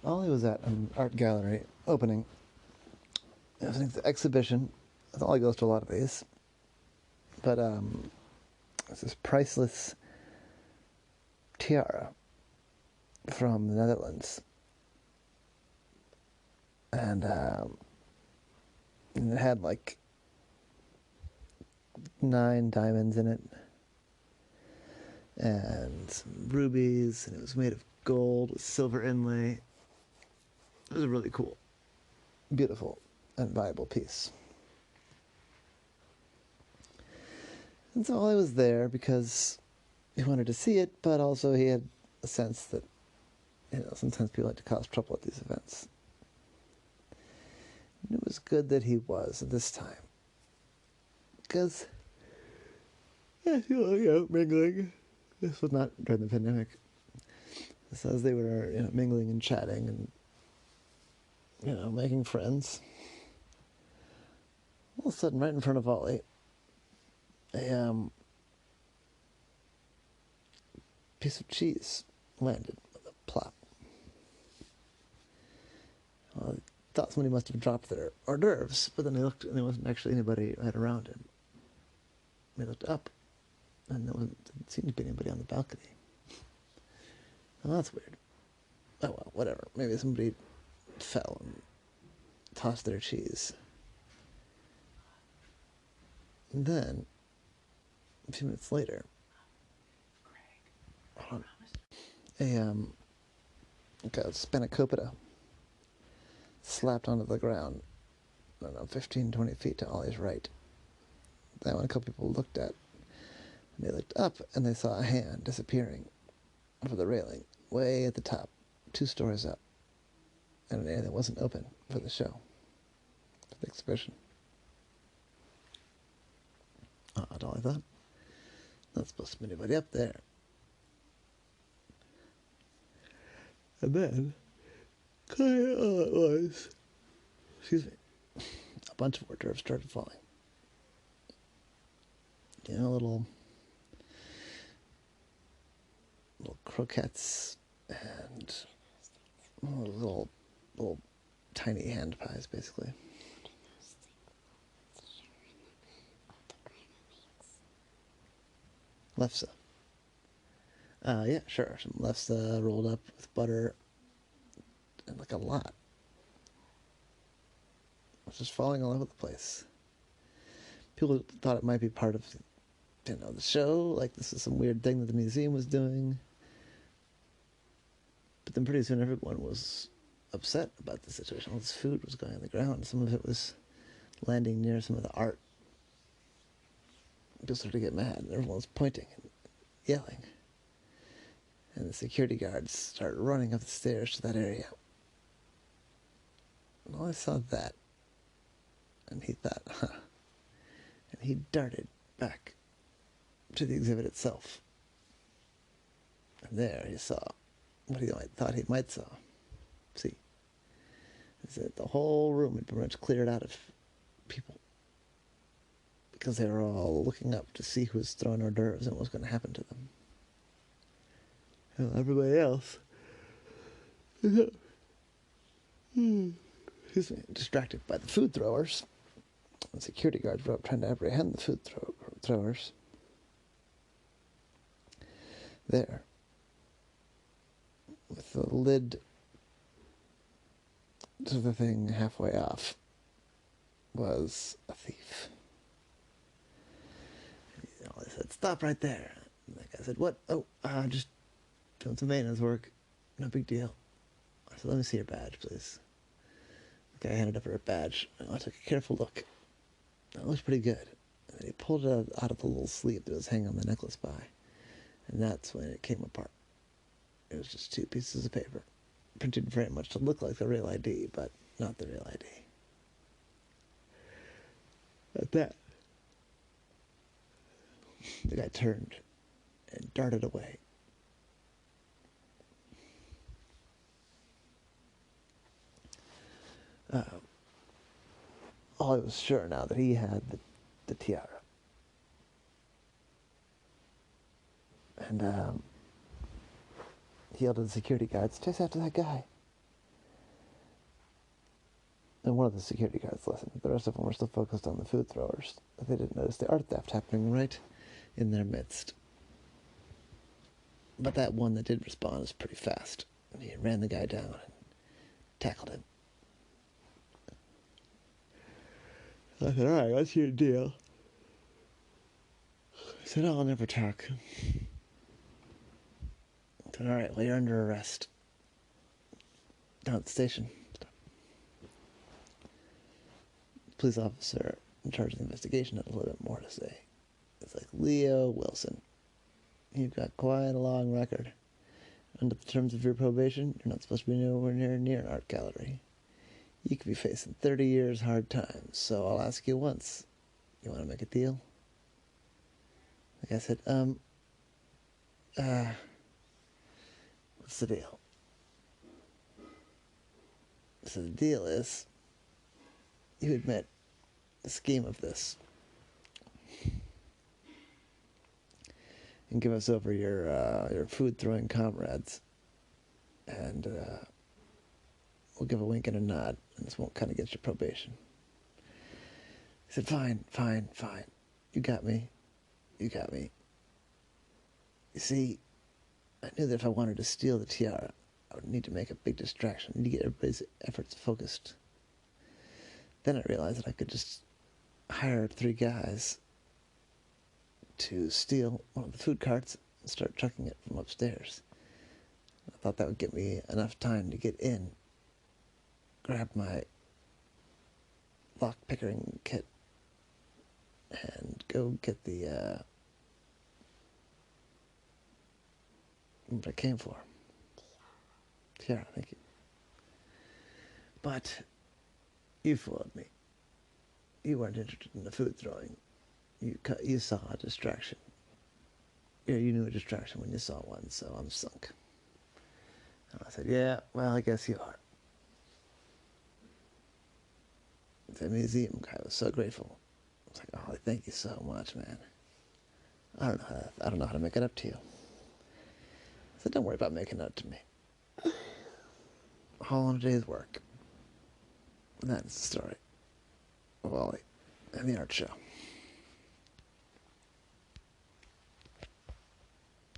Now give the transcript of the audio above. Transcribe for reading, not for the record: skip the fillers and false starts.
Ollie was at an art gallery opening. It was an exhibition. Ollie goes to a lot of these, but it's this priceless tiara from the Netherlands, and it had like 9 diamonds in it and some rubies, and it was made of gold with silver inlay. It was a really cool, beautiful, and valuable piece. And so I was there because he wanted to see it, but also he had a sense that, sometimes people like to cause trouble at these events. And it was good that he was at this time. Because, mingling. This was not during the pandemic. So as they were, mingling and chatting and, making friends, all of a sudden, right in front of Ollie, a piece of cheese landed with a plop. Well, I thought somebody must have dropped their hors d'oeuvres, but then they looked and there wasn't actually anybody right around him. They looked up, and didn't seem to be anybody on the balcony. Well, that's weird. Oh well, whatever. Maybe somebody fell and tossed their cheese. And then, a few minutes later, like a spanakopita slapped onto the ground, I don't know, 15, 20 feet to Ollie's right. That one a couple people looked at, and they looked up, and they saw a hand disappearing over the railing, way at the top, 2 stories up, in an area that wasn't open for the show, for the exhibition. Odd, Ollie thought. Not supposed to be anybody up there. And then, all it was, a bunch of hors d'oeuvres started falling. Little croquettes and little tiny hand pies, basically. Lefse. Yeah, sure. Some lefse rolled up with butter, and like a lot. It was just falling all over the place. People thought it might be part of, the show. Like this is some weird thing that the museum was doing. But then pretty soon everyone was upset about the situation. All this food was going on the ground. Some of it was landing near some of the art. People started to get mad, and everyone was pointing and yelling. And the security guards started running up the stairs to that area. And I saw that, and he thought, huh. And he darted back to the exhibit itself. And there he saw what he thought he might see. Is that the whole room had pretty much cleared out of people, because they were all looking up to see who was throwing hors d'oeuvres and what was going to happen to them. And everybody else, distracted by the food throwers. The security guards were up trying to apprehend the food throwers. There, with the lid to the thing halfway off, was a thief. They said, "Stop right there." And the guy said, "What?" "Oh, just doing some maintenance work. No big deal." I said, "Let me see your badge, please." The guy handed over a badge, and I took a careful look. It looked pretty good. And then he pulled it out of the little sleeve that was hanging on the necklace by. And that's when it came apart. It was just 2 pieces of paper, printed very much to look like the real ID, but not the real ID. At that, the guy turned and darted away. Ollie was sure now that he had the tiara. And he yelled at the security guards, "Chase after that guy." And one of the security guards listened. The rest of them were still focused on the food throwers. They didn't notice the art theft happening right in their midst. But that one that did respond was pretty fast. And he ran the guy down and tackled him. I said, all right, what's your deal? He said, oh, I'll never talk. I said, all right, well, you're under arrest. Down at the station. The police officer in charge of the investigation had a little bit more to say. It's like, Leo Wilson, you've got quite a long record. Under the terms of your probation, you're not supposed to be nowhere near an art gallery. You could be facing 30 years hard times, so I'll ask you once. You want to make a deal? The guy said, what's the deal? So the deal is, you admit the scheme of this and give us over your food-throwing comrades, and we'll give a wink and a nod, and this won't count against your probation. He said, fine. You got me. You see, I knew that if I wanted to steal the tiara, I would need to make a big distraction. I need to get everybody's efforts focused. Then I realized that I could just hire 3 guys to steal one of the food carts and start trucking it from upstairs. I thought that would give me enough time to get in, grab my lock-pickering kit, and go get the, what I came for. Tiara, thank you. But you fooled me. You weren't interested in the food throwing. You saw a distraction. You knew a distraction when you saw one, so I'm sunk. And I said, yeah, well, I guess you are. The museum guy was so grateful. I was like, Ollie, thank you so much, man. I don't know how to make it up to you. I said, don't worry about making it up to me. All in a day's work. And that's the story of Ollie and the art show.